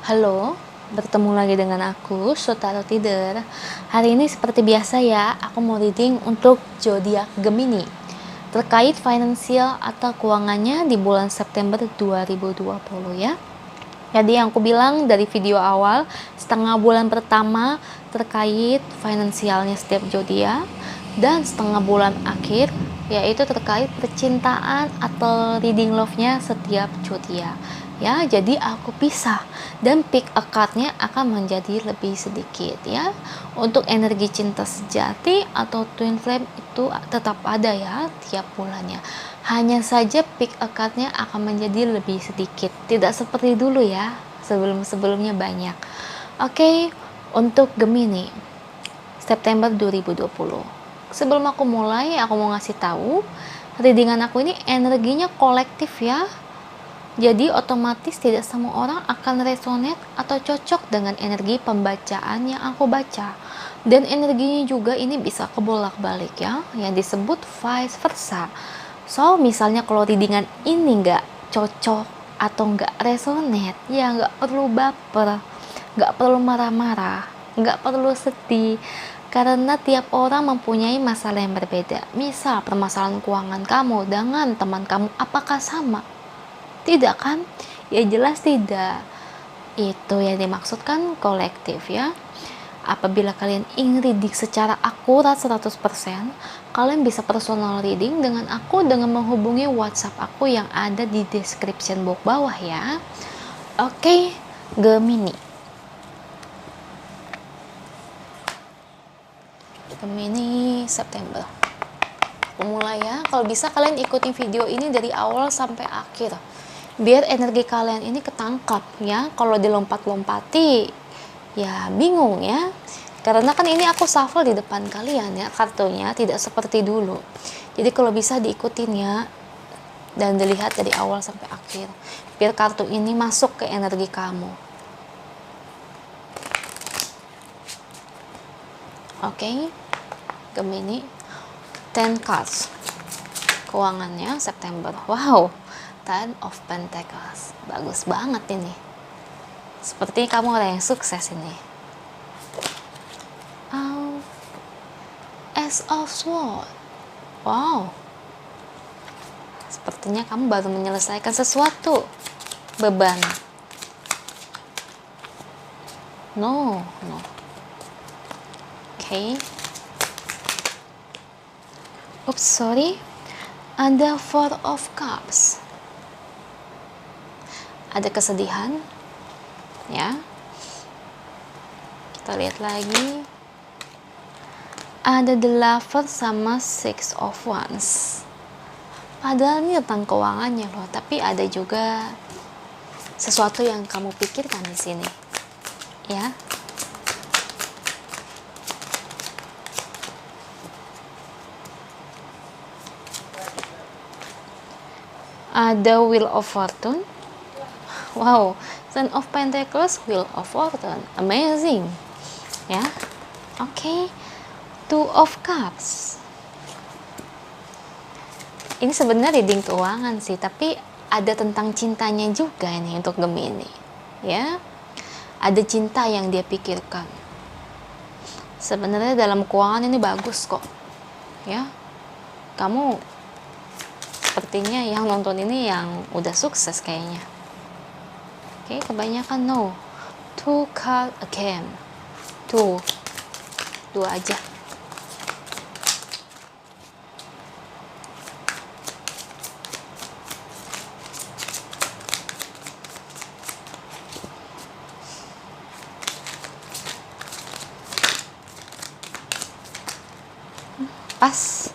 Halo, bertemu lagi dengan aku, Sutaro Tider. Hari ini seperti biasa ya, aku mau reading untuk zodiak Gemini terkait finansial atau keuangannya di bulan September 2020 ya. Jadi yang aku bilang dari video awal, setengah bulan pertama terkait finansialnya setiap zodiak dan setengah bulan akhir yaitu terkait percintaan atau reading love-nya setiap zodiak. Ya, jadi aku pisah dan pick a card-nya akan menjadi lebih sedikit ya. Untuk energi cinta sejati atau twin flame itu tetap ada ya tiap bulannya. Hanya saja pick a card-nya akan menjadi lebih sedikit. Tidak seperti dulu ya, sebelum-sebelumnya banyak. Oke, untuk Gemini September 2020. Sebelum aku mulai, aku mau ngasih tahu readingan aku ini energinya kolektif ya. Jadi otomatis tidak semua orang akan resonate atau cocok dengan energi pembacaan yang aku baca. Dan energinya juga ini bisa kebolak-balik ya, yang disebut vice versa. So, misalnya kalau readingan ini nggak cocok atau nggak resonate, ya nggak perlu baper, nggak perlu marah-marah, nggak perlu sedih. Karena tiap orang mempunyai masalah yang berbeda. Misal permasalahan keuangan kamu dengan teman kamu apakah sama? Tidak kan? Ya jelas tidak. Itu yang dimaksudkan kolektif ya. Apabila kalian ingin reading secara akurat 100%, kalian bisa personal reading dengan aku dengan menghubungi WhatsApp aku yang ada di description box bawah ya. Oke, Gemini. Gemini September. Pemula ya, kalau bisa kalian ikutin video ini dari awal sampai akhir. Biar energi kalian ini ketangkap ya. Kalau dilompat-lompati ya bingung ya. Karena kan ini aku shuffle di depan kalian ya, kartunya tidak seperti dulu. Jadi kalau bisa diikutin ya dan dilihat dari awal sampai akhir. Biar kartu ini masuk ke energi kamu. Oke. Gemini 10 cards. Keuangannya September. Wow. Ten of Pentacles. Bagus banget ini. Seperti kamu orang yang sukses ini. Oh, Ace of Swords. Wow. Sepertinya kamu baru menyelesaikan sesuatu. Beban. No. Okay. Oops, sorry. Ada Four of Cups. Ada kesedihan ya. Kita lihat lagi, ada The Lover sama Six of Wands. Padahal ini tentang keuangannya loh, tapi ada juga sesuatu yang kamu pikirkan di sini ya. Ada Wheel of Fortune. Wow, Ten of Pentacles, Wheel of Fortune, amazing ya. Oke. Two of Cups. Ini sebenarnya reading keuangan sih, tapi ada tentang cintanya juga nih untuk Gemini ya. Ada cinta yang dia pikirkan. Sebenarnya dalam keuangan ini bagus kok ya. Kamu sepertinya yang nonton ini yang udah sukses kayaknya. Oke, kebanyakan no. Two card again. Dua aja. Pas.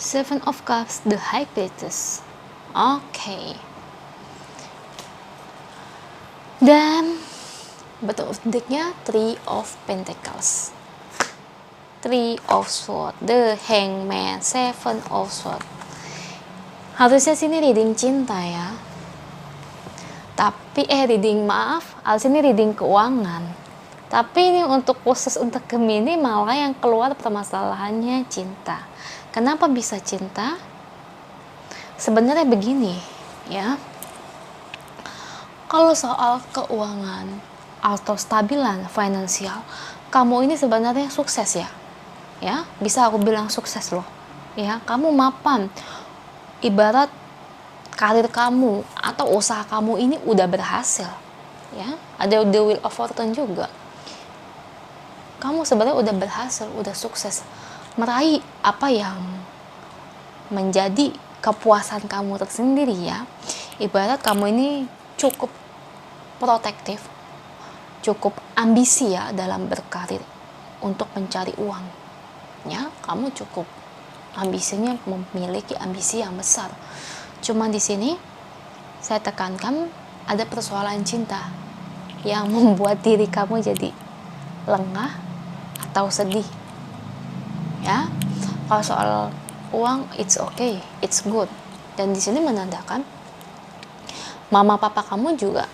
Seven of Cups, the High Priestess. Oke. Dan betul decknya Three of Pentacles, Three of Swords, the Hangman, Seven of Swords. Harusnya sini reading cinta ya. Tapi harus ini reading keuangan. Tapi ini untuk khusus untuk Gemini malah yang keluar permasalahannya cinta. Kenapa bisa cinta? Sebenarnya begini ya. Kalau soal keuangan atau stabilan finansial, kamu ini sebenarnya sukses ya. Ya, bisa aku bilang sukses loh. Ya, kamu mapan. Ibarat karir kamu atau usaha kamu ini udah berhasil. Ya, ada the wheel of fortune juga. Kamu sebenarnya udah berhasil, udah sukses meraih apa yang menjadi kepuasan kamu tersendiri ya. Ibarat kamu ini cukup protektif, cukup ambisi ya dalam berkarir untuk mencari uang. Ya, kamu cukup ambisinya, memiliki ambisi yang besar. Cuma di sini saya tekankan ada persoalan cinta yang membuat diri kamu jadi lengah atau sedih. Ya, kalau soal uang, it's okay, it's good. Dan di sini menandakan mama papa kamu juga,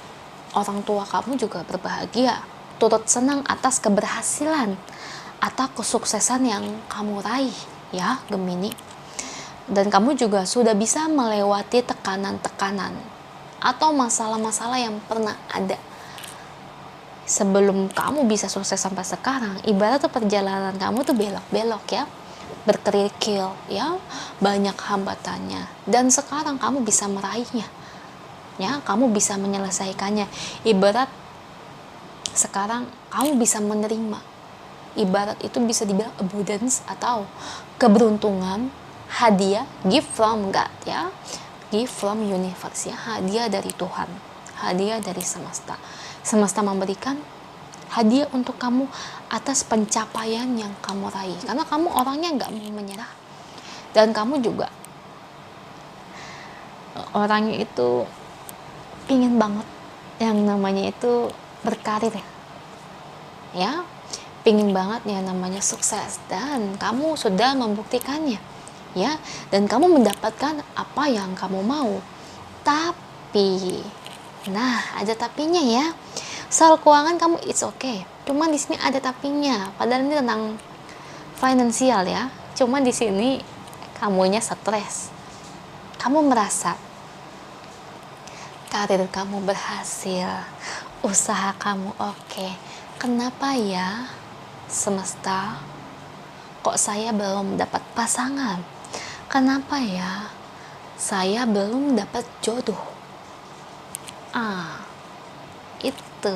orang tua kamu juga berbahagia, turut senang atas keberhasilan atau kesuksesan yang kamu raih ya Gemini. Dan kamu juga sudah bisa melewati tekanan-tekanan atau masalah-masalah yang pernah ada sebelum kamu bisa sukses sampai sekarang. Ibarat tuh perjalanan kamu tuh belok-belok ya, berkerikil ya, banyak hambatannya, dan sekarang kamu bisa meraihnya ya, kamu bisa menyelesaikannya. Ibarat sekarang kamu bisa menerima, ibarat itu bisa dibilang abundance atau keberuntungan, hadiah, gift from God ya, gift from universe ya, hadiah dari Tuhan, hadiah dari semesta. Semesta memberikan hadiah untuk kamu atas pencapaian yang kamu raih, karena kamu orangnya nggak mau menyerah, dan kamu juga orangnya itu ingin banget yang namanya itu berkarir ya, pingin banget yang namanya sukses, dan kamu sudah membuktikannya ya, dan kamu mendapatkan apa yang kamu mau. Tapi nah, ada tapinya ya. Soal keuangan kamu it's okay. Cuman di sini ada tapinya. Padahal ini tentang finansial ya. Cuman di sini kamunya stres. Kamu merasa karir kamu berhasil, usaha kamu oke. Kenapa ya semesta kok saya belum dapat pasangan? Kenapa ya saya belum dapat jodoh? Itu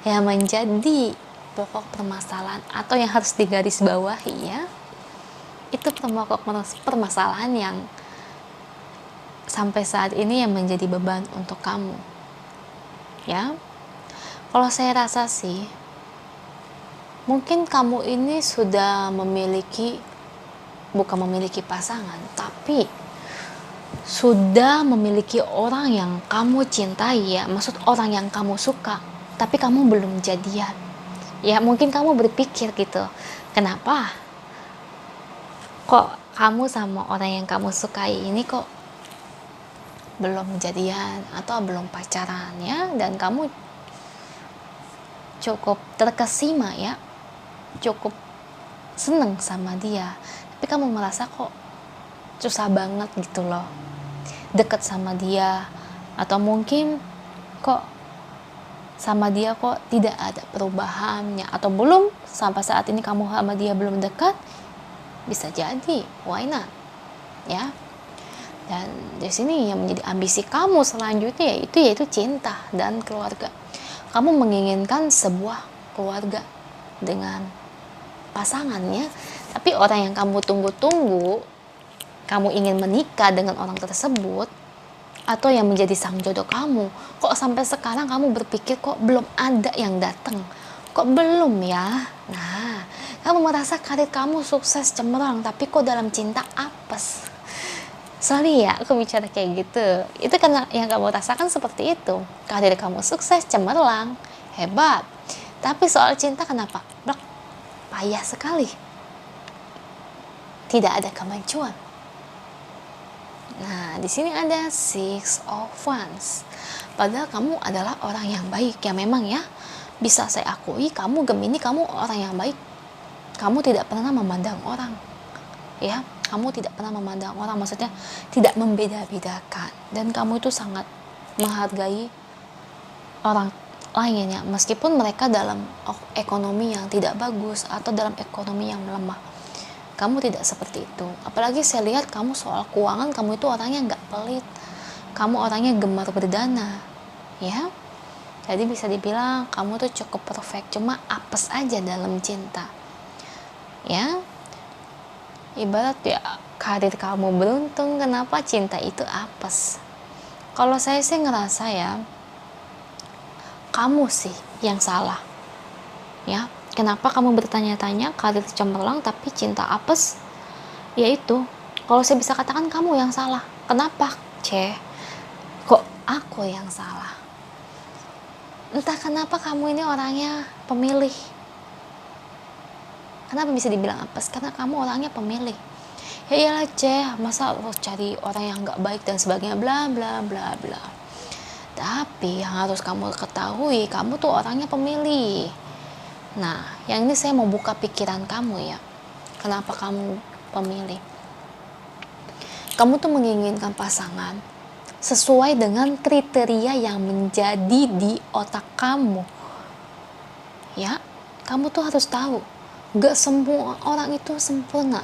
yang menjadi pokok permasalahan atau yang harus digarisbawahi ya. Itu pokok permasalahan yang sampai saat ini yang menjadi beban untuk kamu ya. Kalau saya rasa sih, mungkin kamu ini sudah bukan memiliki pasangan, tapi sudah memiliki orang yang kamu cintai ya, maksud orang yang kamu suka, tapi kamu belum jadian ya. Mungkin kamu berpikir gitu, kenapa kok kamu sama orang yang kamu sukai ini kok belum jadian atau belum pacaran ya, dan kamu cukup terkesima ya, cukup seneng sama dia, tapi kamu merasa kok susah banget gitu loh deket sama dia, atau mungkin kok sama dia kok tidak ada perubahannya, atau belum sampai saat ini kamu sama dia belum dekat. Bisa jadi, why not ya. Dan di sini yang menjadi ambisi kamu selanjutnya yaitu cinta dan keluarga. Kamu menginginkan sebuah keluarga dengan pasangannya, tapi orang yang kamu tunggu-tunggu, kamu ingin menikah dengan orang tersebut atau yang menjadi sang jodoh kamu, kok sampai sekarang kamu berpikir kok belum ada yang datang, kok belum ya. Nah, kamu merasa karir kamu sukses cemerlang, tapi kok dalam cinta apes. Sorry ya aku bicara kayak gitu, itu karena yang kamu rasakan seperti itu. Karir kamu sukses cemerlang, hebat, tapi soal cinta kenapa blok, payah sekali, tidak ada kemajuan. Nah, di sini ada Six of Wands. Padahal kamu adalah orang yang baik ya, memang ya. Bisa saya akui, kamu Gemini, kamu orang yang baik. Kamu tidak pernah memandang orang. Ya, kamu tidak pernah memandang orang, maksudnya tidak membeda-bedakan. Dan kamu itu sangat menghargai orang lain ya, meskipun mereka dalam ekonomi yang tidak bagus atau dalam ekonomi yang melemah. Kamu tidak seperti itu. Apalagi saya lihat kamu soal keuangan, kamu itu orangnya nggak pelit, kamu orangnya gemar berdana, ya. Jadi bisa dibilang kamu tuh cukup perfect, cuma apes aja dalam cinta, ya. Ibarat ya karir kamu beruntung, kenapa cinta itu apes? Kalau saya sih ngerasa ya, kamu sih yang salah, ya. Kenapa kamu bertanya-tanya karir cemerlang tapi cinta apes? Yaitu, kalau saya bisa katakan kamu yang salah. Kenapa, kok aku yang salah? Entah kenapa kamu ini orangnya pemilih. Kenapa bisa dibilang apes? Karena kamu orangnya pemilih. Ya iyalah masa lo cari orang yang gak baik dan sebagainya, bla bla bla bla. Tapi yang harus kamu ketahui, kamu tuh orangnya pemilih. Nah, yang ini saya mau buka pikiran kamu ya. Kenapa kamu pemilih? Kamu tuh menginginkan pasangan sesuai dengan kriteria yang menjadi di otak kamu. Ya, kamu tuh harus tahu, gak semua orang itu sempurna.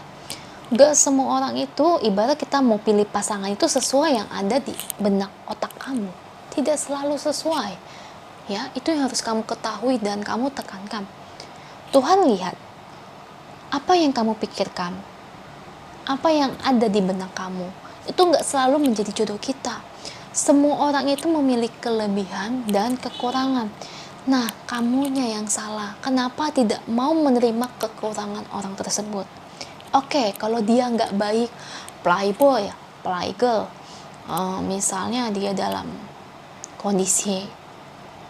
Gak semua orang itu, ibarat kita mau pilih pasangan itu sesuai yang ada di benak otak kamu. Tidak selalu sesuai. Ya, itu yang harus kamu ketahui dan kamu tekankan. Tuhan lihat apa yang kamu pikirkan, apa yang ada di benak kamu. Itu gak selalu menjadi jodoh kita. Semua orang itu memiliki kelebihan dan kekurangan. Nah, kamunya yang salah. Kenapa tidak mau menerima kekurangan orang tersebut? Oke, kalau dia gak baik, playboy, playgirl, misalnya dia dalam kondisi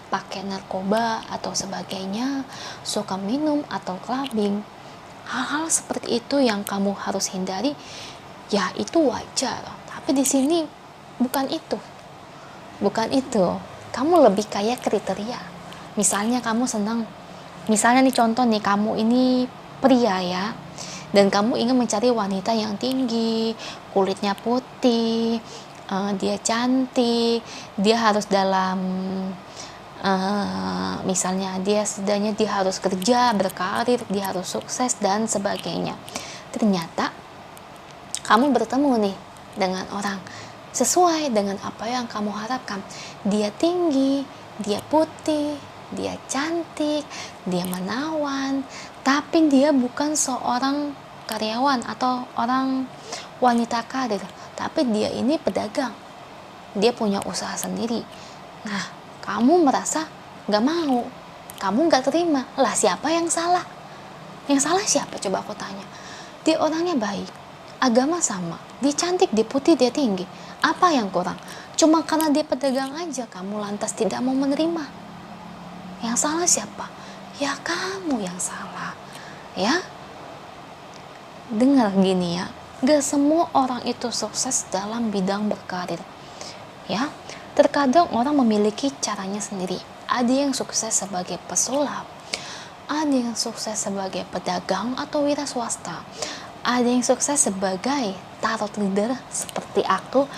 pakai narkoba atau sebagainya, suka minum atau clubbing, hal-hal seperti itu yang kamu harus hindari. Ya, itu wajar. Tapi di sini bukan itu. Kamu lebih kayak kriteria. Misalnya kamu senang, misalnya nih contoh nih, kamu ini pria ya, dan kamu ingin mencari wanita yang tinggi, kulitnya putih, dia cantik, dia harus dalam misalnya dia setidaknya dia harus kerja, berkarir, dia harus sukses dan sebagainya. Ternyata kamu bertemu nih dengan orang sesuai dengan apa yang kamu harapkan. Dia tinggi, dia putih, dia cantik, dia menawan, tapi dia bukan seorang karyawan atau orang wanita karir, tapi dia ini pedagang, dia punya usaha sendiri. Nah, kamu merasa gak mau, kamu gak terima. Lah, siapa yang salah? Yang salah siapa? Coba aku tanya. Dia orangnya baik, agama sama, dia cantik, dia putih, dia tinggi. Apa yang kurang? Cuma karena dia pedagang aja kamu lantas tidak mau menerima. Yang salah siapa? Ya kamu yang salah. Ya, dengar gini ya, gak semua orang itu sukses dalam bidang berkarir. Ya, terkadang orang memiliki caranya sendiri. Ada yang sukses sebagai pesulap, ada yang sukses sebagai pedagang atau wira swasta, ada yang sukses sebagai tarot leader seperti aku,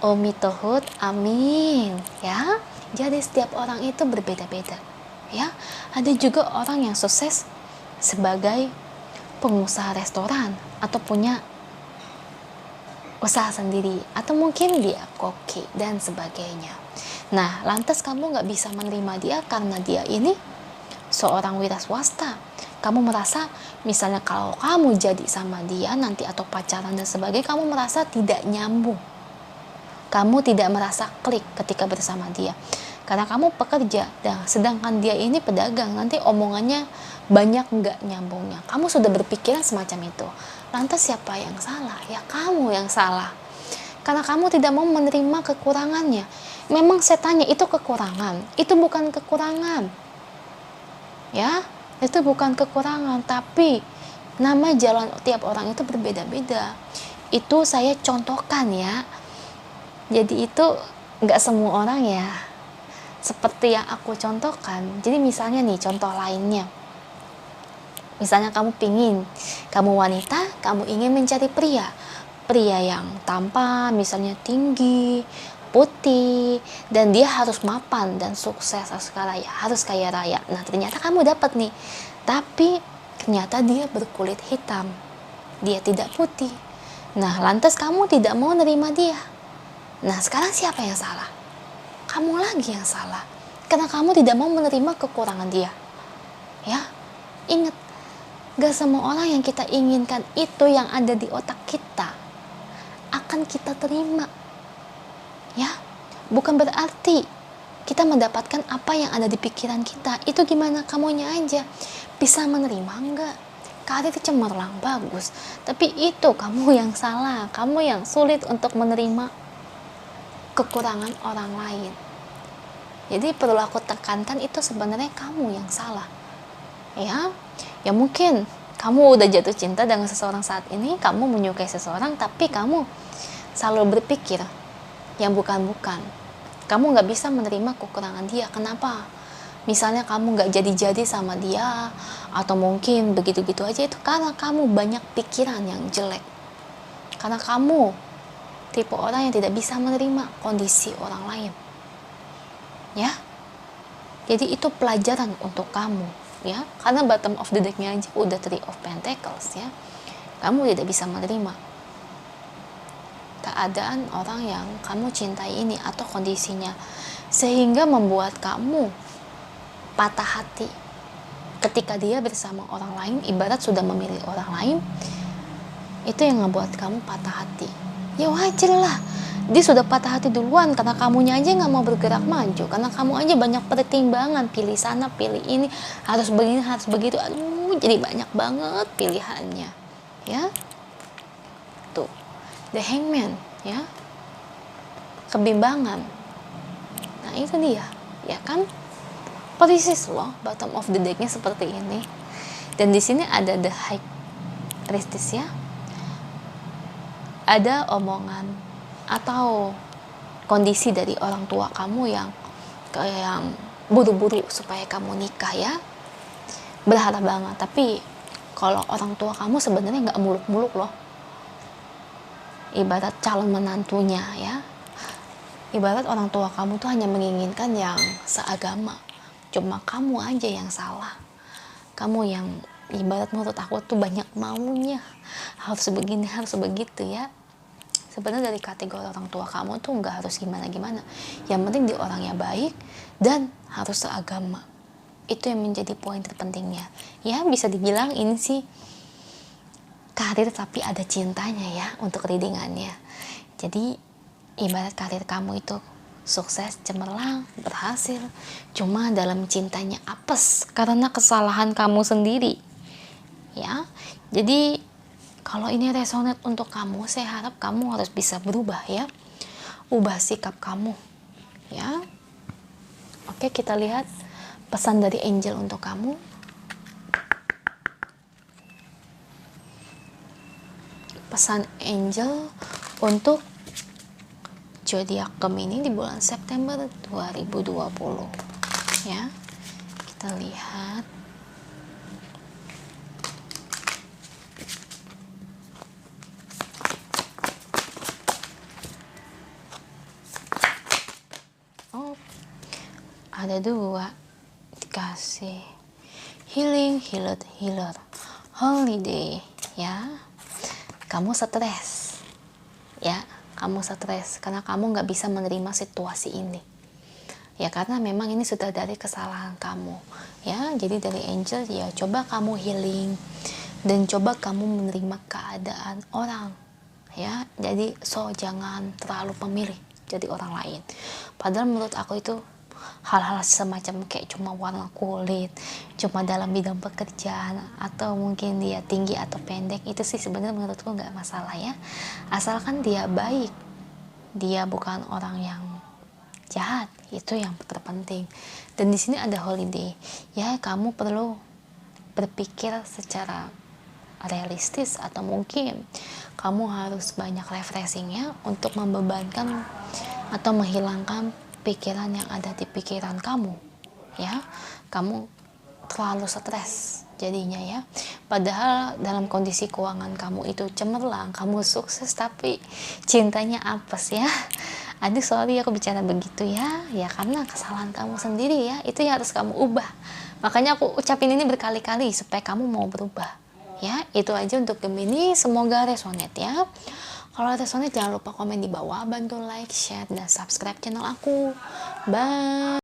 Umi Tohut, amin. Ya, jadi setiap orang itu berbeda-beda. Ya, ada juga orang yang sukses sebagai pengusaha restoran atau punya usaha sendiri, atau mungkin dia koki dan sebagainya. Nah, lantas kamu gak bisa menerima dia karena dia ini seorang wira swasta. Kamu merasa misalnya kalau kamu jadi sama dia nanti atau pacaran dan sebagainya, kamu merasa tidak nyambung, kamu tidak merasa klik ketika bersama dia karena kamu pekerja, dan sedangkan dia ini pedagang, nanti omongannya banyak gak nyambungnya. Kamu sudah berpikiran semacam itu. Lantas siapa yang salah? Ya kamu yang salah, karena kamu tidak mau menerima kekurangannya. Memang saya tanya, itu kekurangan? Itu bukan kekurangan ya, itu bukan kekurangan, tapi nama jalan tiap orang itu berbeda-beda. Itu saya contohkan ya, jadi itu gak semua orang ya seperti yang aku contohkan. Jadi misalnya nih contoh lainnya, misalnya kamu wanita, kamu ingin mencari pria yang tampan, misalnya tinggi, putih, dan dia harus mapan dan sukses raya, harus kaya raya. Nah ternyata kamu dapat nih, tapi ternyata dia berkulit hitam, dia tidak putih. Nah lantas kamu tidak mau nerima dia. Nah sekarang siapa yang salah? Kamu lagi yang salah, karena kamu tidak mau menerima kekurangan dia. Ya, ingat, gak semua orang yang kita inginkan itu yang ada di otak kita akan kita terima. Ya, bukan berarti kita mendapatkan apa yang ada di pikiran kita. Itu gimana kamunya aja. Bisa menerima enggak? Karir cemerlang bagus, tapi itu kamu yang salah. Kamu yang sulit untuk menerima kekurangan orang lain. Jadi perlu aku tekankan, itu sebenarnya kamu yang salah. Ya mungkin kamu udah jatuh cinta dengan seseorang saat ini, kamu menyukai seseorang, tapi kamu selalu berpikir yang bukan-bukan. Kamu gak bisa menerima kekurangan dia. Kenapa? Misalnya kamu gak jadi-jadi sama dia, atau mungkin begitu-gitu aja, itu karena kamu banyak pikiran yang jelek. Karena kamu tipe orang yang tidak bisa menerima kondisi orang lain. Ya, jadi itu pelajaran untuk kamu. Ya, karena bottom of the deck-nya aja udah 3 of Pentacles. Ya, kamu tidak bisa menerima keadaan orang yang kamu cintai ini atau kondisinya, sehingga membuat kamu patah hati ketika dia bersama orang lain. Ibarat sudah memilih orang lain, itu yang ngebuat kamu patah hati. Ya wajar lah, dia sudah patah hati duluan karena kamunya aja nggak mau bergerak maju, karena kamu aja banyak pertimbangan, pilih sana pilih ini, harus begini harus begitu. Aduh, jadi banyak banget pilihannya. Ya, tuh The Hangman, ya, kebimbangan. Nah itu dia, ya kan, persis loh bottom of the deck-nya seperti ini. Dan di sini ada The High Priestess, ya, ada omongan atau kondisi dari orang tua kamu yang kayak yang buru-buru supaya kamu nikah, ya, berharap banget. Tapi kalau orang tua kamu sebenarnya nggak muluk-muluk loh. Ibarat calon menantunya, ya, ibarat orang tua kamu tuh hanya menginginkan yang seagama. Cuma kamu aja yang salah. Kamu yang ibarat menurut aku tuh banyak maunya, harus begini harus begitu, ya. Sebenarnya dari kategori orang tua kamu tuh nggak harus gimana-gimana. Yang penting dia orangnya baik dan harus seagama. Itu yang menjadi poin terpentingnya. Ya, bisa dibilang ini sih karir tapi ada cintanya, ya, untuk readingannya. Jadi ibarat karir kamu itu sukses, cemerlang, berhasil, cuma dalam cintanya apes karena kesalahan kamu sendiri. Ya, jadi kalau ini resonate untuk kamu, saya harap kamu harus bisa berubah, ya, ubah sikap kamu, ya. Oke, kita lihat pesan dari angel untuk kamu. Pesan angel untuk zodiak Gemini di bulan September 2020, ya. Kita lihat. Oh, ada 2 dikasih healing, healer, holiday, ya. Kamu stres, ya, kamu stres karena kamu nggak bisa menerima situasi ini, ya, karena memang ini sudah dari kesalahan kamu, ya. Jadi dari angel, ya, coba kamu healing dan coba kamu menerima keadaan orang, ya. Jadi jangan terlalu pemilih jadi orang lain. Padahal menurut aku itu hal-hal semacam kayak cuma warna kulit, cuma dalam bidang pekerjaan, atau mungkin dia tinggi atau pendek, itu sih sebenarnya menurutku nggak masalah, ya, asalkan dia baik, dia bukan orang yang jahat, itu yang terpenting. Dan di sini ada holiday, ya, kamu perlu berpikir secara realistis, atau mungkin kamu harus banyak refreshingnya untuk membebankan atau menghilangkan pikiran yang ada di pikiran kamu, ya. Kamu terlalu stres jadinya, ya. Padahal dalam kondisi keuangan kamu itu cemerlang, kamu sukses, tapi cintanya apes, ya. Aduh sorry aku bicara begitu ya. Ya karena kesalahan kamu sendiri ya. Itu yang harus kamu ubah. Makanya aku ucapin ini berkali-kali supaya kamu mau berubah. Ya, itu aja untuk Gemini. Semoga resonate ya. Kalau resonate jangan lupa komen di bawah. Bantu like, share, dan subscribe channel aku. Bye.